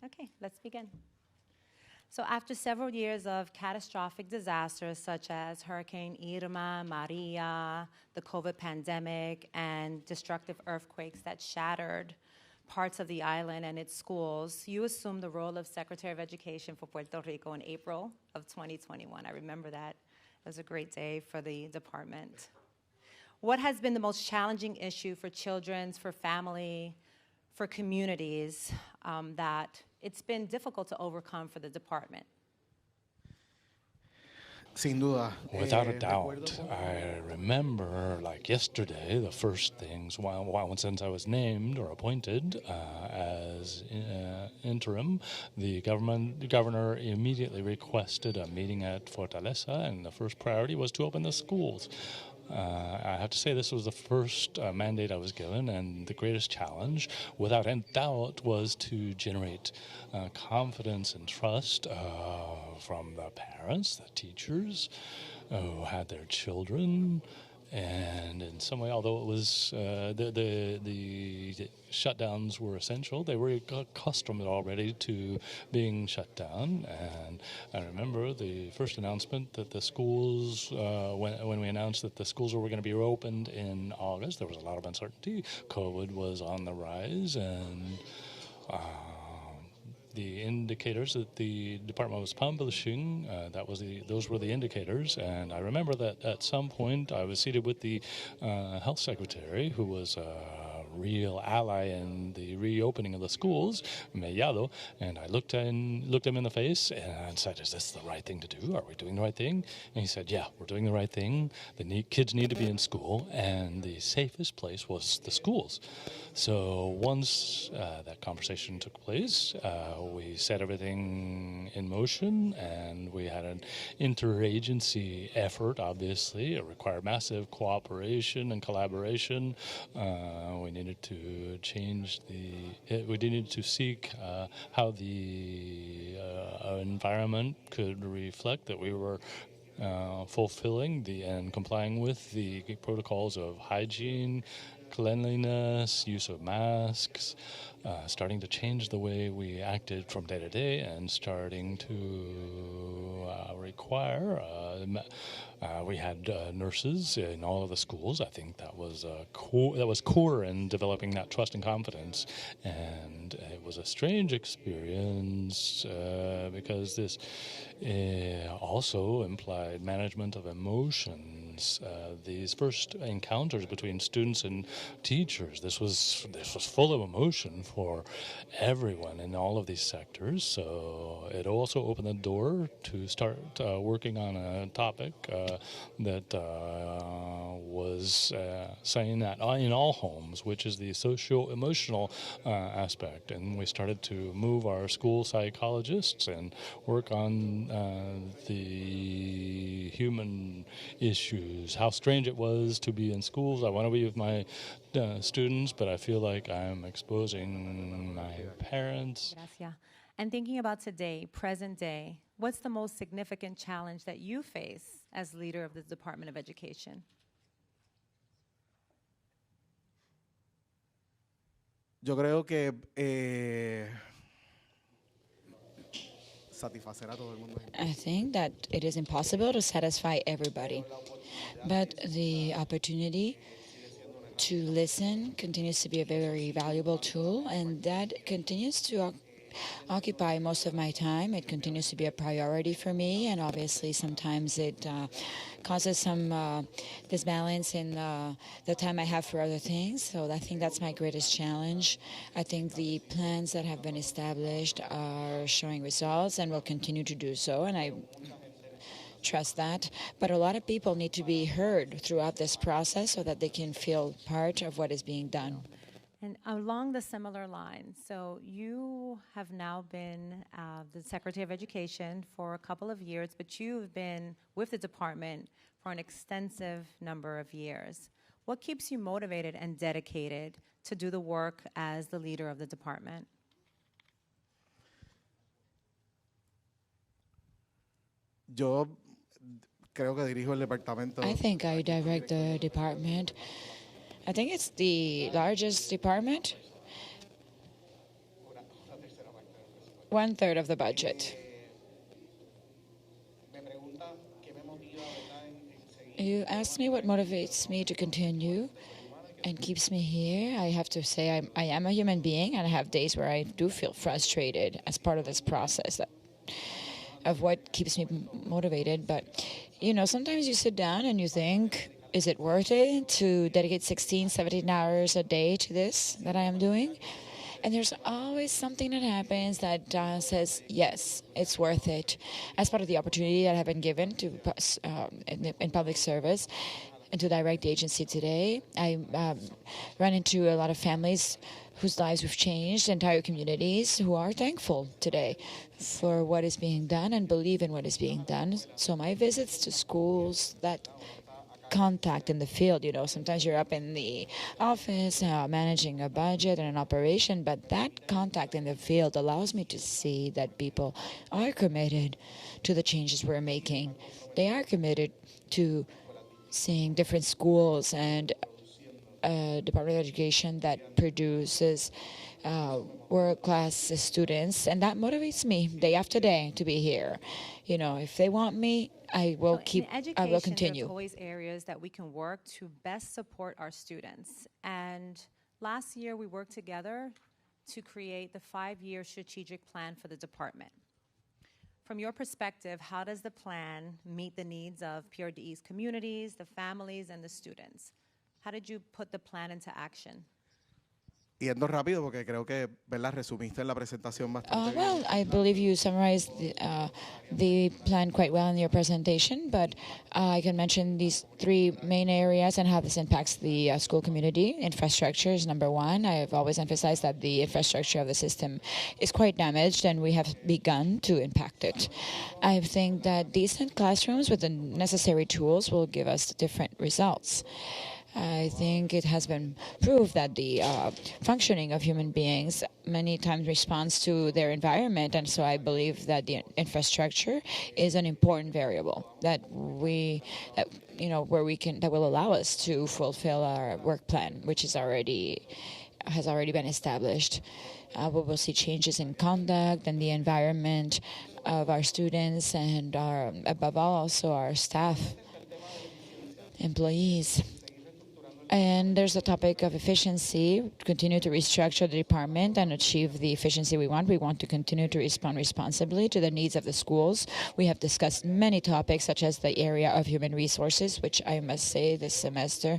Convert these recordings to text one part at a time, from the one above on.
Okay, let's begin. So after several years of catastrophic disasters such as Hurricane Irma, Maria, the COVID pandemic, and destructive earthquakes that shattered parts of the island and its schools, you assumed the role of Secretary of Education for Puerto Rico in April of 2021. I remember that. It was a great day for the department. What has been the most challenging issue for children, for family, for communities that it's been difficult to overcome for the department? Sin duda. Without a doubt. I remember, like yesterday, the first things, since I was named or appointed as interim, the governor immediately requested a meeting at Fortaleza, and the first priority was to open the schools. I have to say this was the first mandate I was given, and the greatest challenge, without any doubt, was to generate confidence and trust from the parents, the teachers who had their children. And in some way, although it was the shutdowns were essential, they were accustomed already to being shut down. And I remember the first announcement that the schools, when we announced that the schools were going to be reopened in August, there was a lot of uncertainty. COVID was on the rise, and the indicators that the department was publishing, those were the indicators. And I remember that at some point I was seated with the health secretary, who was a real ally in the reopening of the schools, Mellado, and I looked him in the face and said, "Is this the right thing to do? Are we doing the right thing?" And he said, "Yeah, we're doing the right thing. Kids need to be in school, and the safest place was the schools." So once that conversation took place, we set everything in motion, and we had an interagency effort. Obviously, it required massive cooperation and collaboration. We needed to we needed to seek how the environment could reflect that we were fulfilling and complying with the protocols of hygiene, cleanliness, use of masks, starting to change the way we acted from day to day, and starting to require. We had nurses in all of the schools. I think that was core in developing that trust and confidence. And it was a strange experience because this also implied management of emotions. These first encounters between students and teachers, this was full of emotion for everyone in all of these sectors. So it also opened the door to start working on a topic that was saying that in all homes, which is the socio-emotional aspect. And we started to move our school psychologists and work on the human issues, how strange it was to be in schools. I want to be with my students, but I feel like I'm exposing my parents. Gracias. And thinking about today, present day, what's the most significant challenge that you face as leader of the Department of Education? Yo creo que satisfacer a todo el mundo. I think that it is impossible to satisfy everybody, but the opportunity to listen continues to be a very valuable tool, and that continues to occupy most of my time. It continues to be a priority for me, and obviously sometimes it causes some disbalance in the time I have for other things. So I think that's my greatest challenge. I think the plans that have been established are showing results and will continue to do so, and I trust that. But a lot of people need to be heard throughout this process so that they can feel part of what is being done. And along the similar lines, so you have now been the Secretary of Education for a couple of years, but you've been with the department for an extensive number of years. What keeps you motivated and dedicated to do the work as the leader of the department? Yo creo que dirijo el departamento. I think I direct the department. I think it's the largest department. 1/3 of the budget. You asked me what motivates me to continue and keeps me here. I have to say I am a human being, and I have days where I do feel frustrated as part of this process of what keeps me motivated. But, sometimes you sit down and you think, is it worth it to dedicate 16, 17 hours a day to this that I am doing? And there's always something that happens that says, yes, it's worth it. As part of the opportunity that I have been given to in public service and to direct the agency today, I run into a lot of families whose lives have changed, entire communities who are thankful today for what is being done and believe in what is being done. So my visits to schools, that contact in the field, sometimes you're up in the office managing a budget and an operation, but that contact in the field allows me to see that people are committed to the changes we're making. They are committed to seeing different schools and Department of Education that produces world-class students, and that motivates me day after day to be here. If they want me, I will I will continue. There's always areas that we can work to best support our students. And last year, we worked together to create the 5-year strategic plan for the department. From your perspective, how does the plan meet the needs of PRDE's communities, the families, and the students? How did you put the plan into action? Yendo rápido porque creo que, ¿verdad? Resumiste en la presentación bastante bien. Well, I believe you summarized the plan quite well in your presentation, but I can mention these 3 main areas and how this impacts the school community. Infrastructure is number 1. I have always emphasized that the infrastructure of the system is quite damaged, and we have begun to impact it. I think that decent classrooms with the necessary tools will give us different results. I think it has been proved that the functioning of human beings many times responds to their environment, and so I believe that the infrastructure is an important variable that will allow us to fulfill our work plan, which has already been established. We will see changes in conduct and the environment of our students and above all also our staff, employees. And there's the topic of efficiency, continue to restructure the department and achieve the efficiency we want. We want to continue to respond responsibly to the needs of the schools. We have discussed many topics, such as the area of human resources, which I must say this semester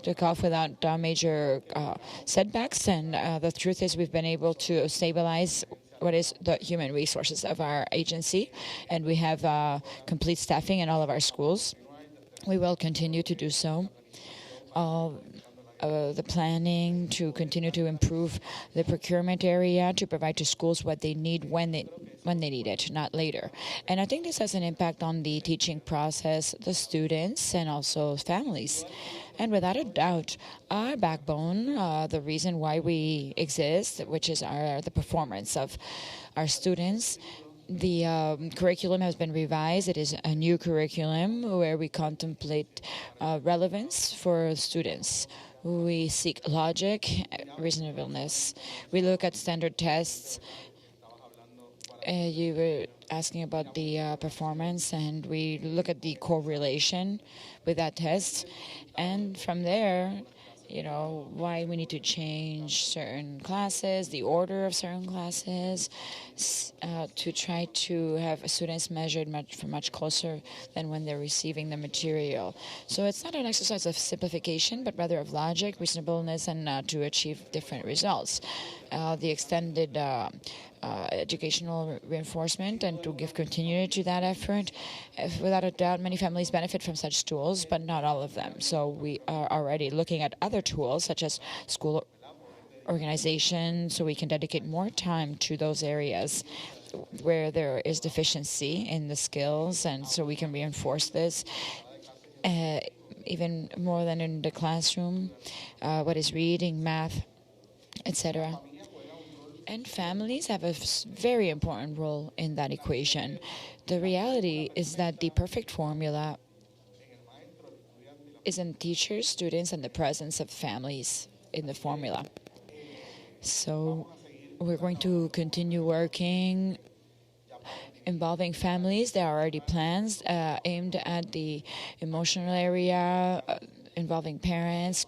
took off without major setbacks. And the truth is we've been able to stabilize what is the human resources of our agency. And we have complete staffing in all of our schools. We will continue to do so. The planning to continue to improve the procurement area to provide to schools what they need when they need it, not later. And I think this has an impact on the teaching process, the students, and also families. And without a doubt, our backbone, the reason why we exist, which is the performance of our students. The curriculum has been revised. It is a new curriculum where we contemplate relevance for students. We seek logic, reasonableness. We look at standard tests. You were asking about the performance, and we look at the correlation with that test. And from there, why we need to change certain classes, the order of certain classes, to try to have students measured much closer than when they're receiving the material. So it's not an exercise of simplification, but rather of logic, reasonableness, and to achieve different results. The extended educational reinforcement and to give continuity to that effort. Without a doubt, many families benefit from such tools, but not all of them. So we are already looking at other tools, such as school organization, so we can dedicate more time to those areas where there is deficiency in the skills, and so we can reinforce this even more than in the classroom, what is reading, math, etc. And families have a very important role in that equation. The reality is that the perfect formula is in teachers, students, and the presence of families in the formula. So We're going to continue working involving families. There are already plans aimed at the emotional area, involving parents,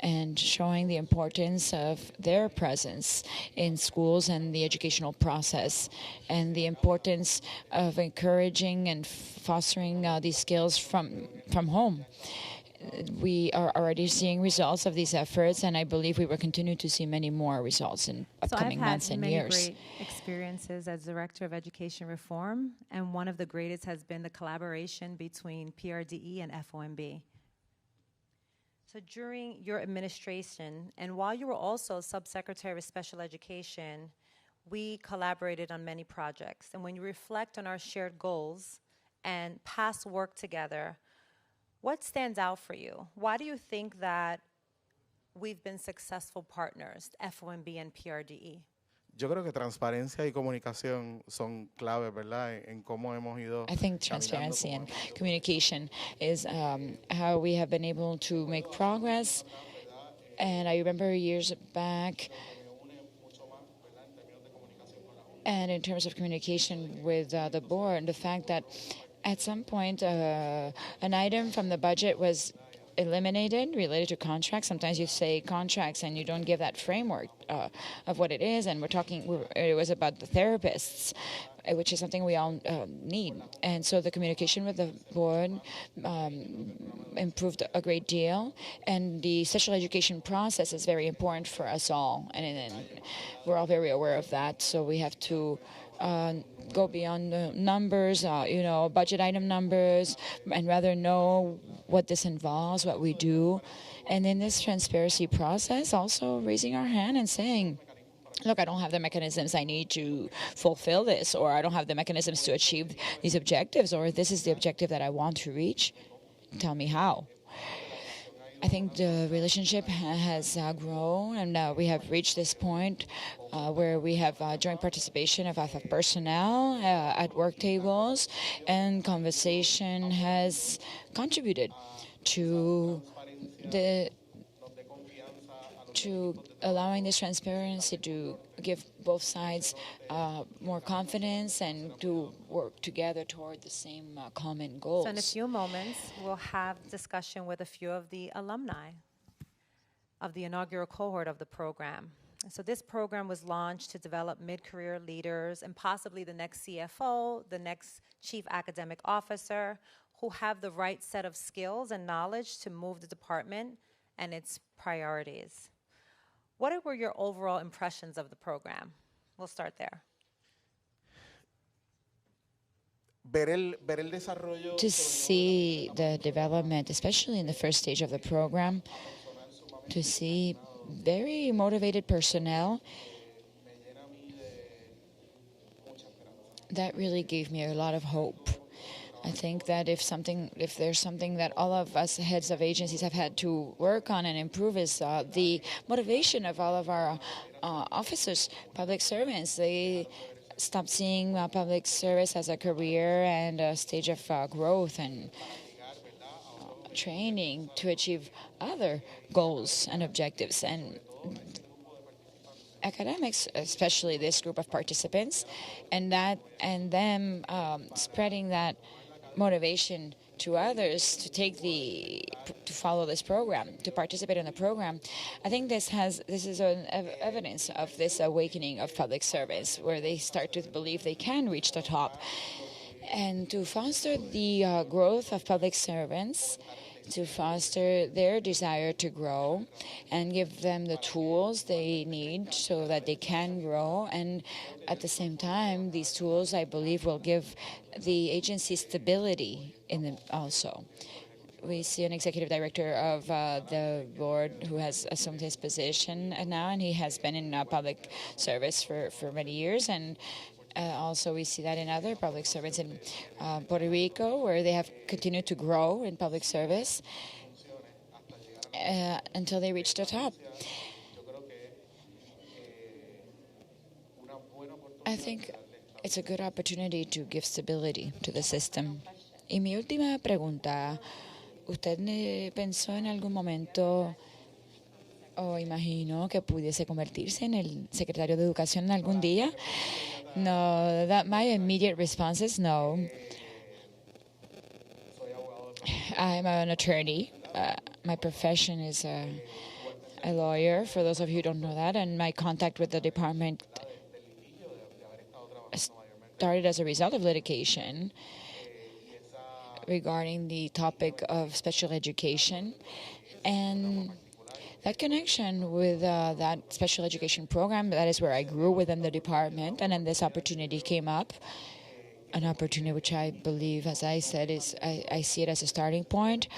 and showing the importance of their presence in schools and the educational process, and the importance of encouraging and fostering these skills from home. We are already seeing results of these efforts, and I believe we will continue to see many more results in upcoming months and years. So I've had many great experiences as Director of Education Reform, and one of the greatest has been the collaboration between PRDE and FOMB. So during your administration, and while you were also Subsecretary of Special Education, we collaborated on many projects. And when you reflect on our shared goals and past work together, what stands out for you? Why do you think that we've been successful partners, FOMB and PRDE? Yo creo que transparencia y comunicación son claves, ¿verdad? En cómo hemos ido. I think transparency and communication is how we have been able to make progress. And I remember years back, and in terms of communication with the board, the fact that at some point an item from the budget was eliminated related to contracts. Sometimes you say contracts and you don't give that framework of what it is. And it was about the therapists, which is something we all need. And so the communication with the board improved a great deal. And the special education process is very important for us all. And we're all very aware of that. So we have to go beyond the numbers, budget item numbers, and rather know what this involves, what we do. And in this transparency process, also raising our hand and saying, look, I don't have the mechanisms I need to fulfill this, or I don't have the mechanisms to achieve these objectives, or this is the objective that I want to reach. Tell me how. I think the relationship has grown, and we have reached this point where we have joint participation of personnel at work tables, and conversation has contributed to allowing this transparency to give both sides more confidence and to work together toward the same common goals. So in a few moments, we'll have discussion with a few of the alumni of the inaugural cohort of the program. So this program was launched to develop mid-career leaders and possibly the next CFO, the next chief academic officer, who have the right set of skills and knowledge to move the department and its priorities. What were your overall impressions of the program? We'll start there. To see the development, especially in the first stage of the program, to see very motivated personnel, that really gave me a lot of hope. I think that if there's something that all of us heads of agencies have had to work on and improve is the motivation of all of our officers, public servants. They stopped seeing public service as a career and a stage of growth and training to achieve other goals and objectives. And academics, especially this group of participants, and them spreading that motivation to others to follow this program, to participate in the program. I think this is an evidence of this awakening of public service, where they start to believe they can reach the top, and to foster the growth of public servants, to foster their desire to grow and give them the tools they need so that they can grow. And at the same time, these tools, I believe, will give the agency stability in them also. We see an executive director of the board who has assumed his position now, and he has been in public service for many years. And also, we see that in other public servants in Puerto Rico, where they have continued to grow in public service until they reach the top. I think it's a good opportunity to give stability to the system. Y mi última pregunta, ¿usted pensó en algún momento O imagino que pudiese convertirse en el secretario de Educación algún día. No, that my immediate response is no. I'm an attorney. My profession is a lawyer, for those of you who don't know that, and my contact with the department started as a result of litigation regarding the topic of special education. And that connection with that special education program, that is where I grew within the department, and then this opportunity came up, an opportunity which I believe, as I said, is I see it as a starting point,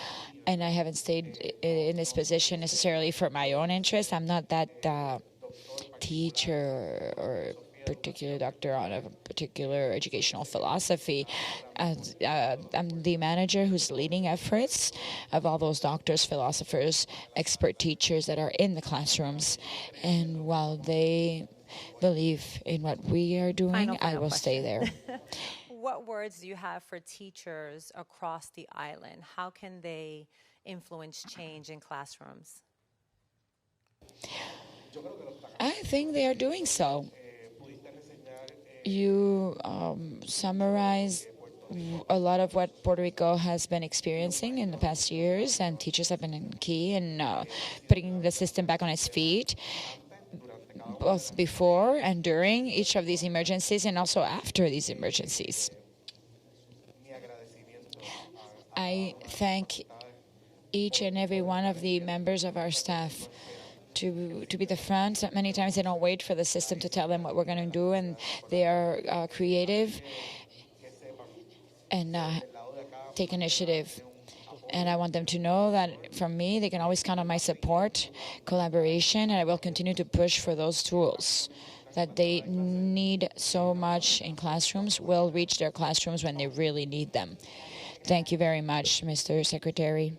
and I haven't stayed in this position necessarily for my own interest. I'm not that teacher or particular doctor on a particular educational philosophy. I'm the manager who's leading efforts of all those doctors, philosophers, expert teachers that are in the classrooms. And while they believe in what we are doing, I will stay there. What words do you have for teachers across the island? How can they influence change in classrooms? I think they are doing so. You summarized a lot of what Puerto Rico has been experiencing in the past years, and teachers have been key in putting the system back on its feet, both before and during each of these emergencies and also after these emergencies. I thank each and every one of the members of our staff to be the front. Many times they don't wait for the system to tell them what we're going to do, and they are creative and take initiative. And I want them to know that from me, they can always count on my support, collaboration, and I will continue to push for those tools that they need so much in classrooms, will reach their classrooms when they really need them. Thank you very much, Mr. Secretary.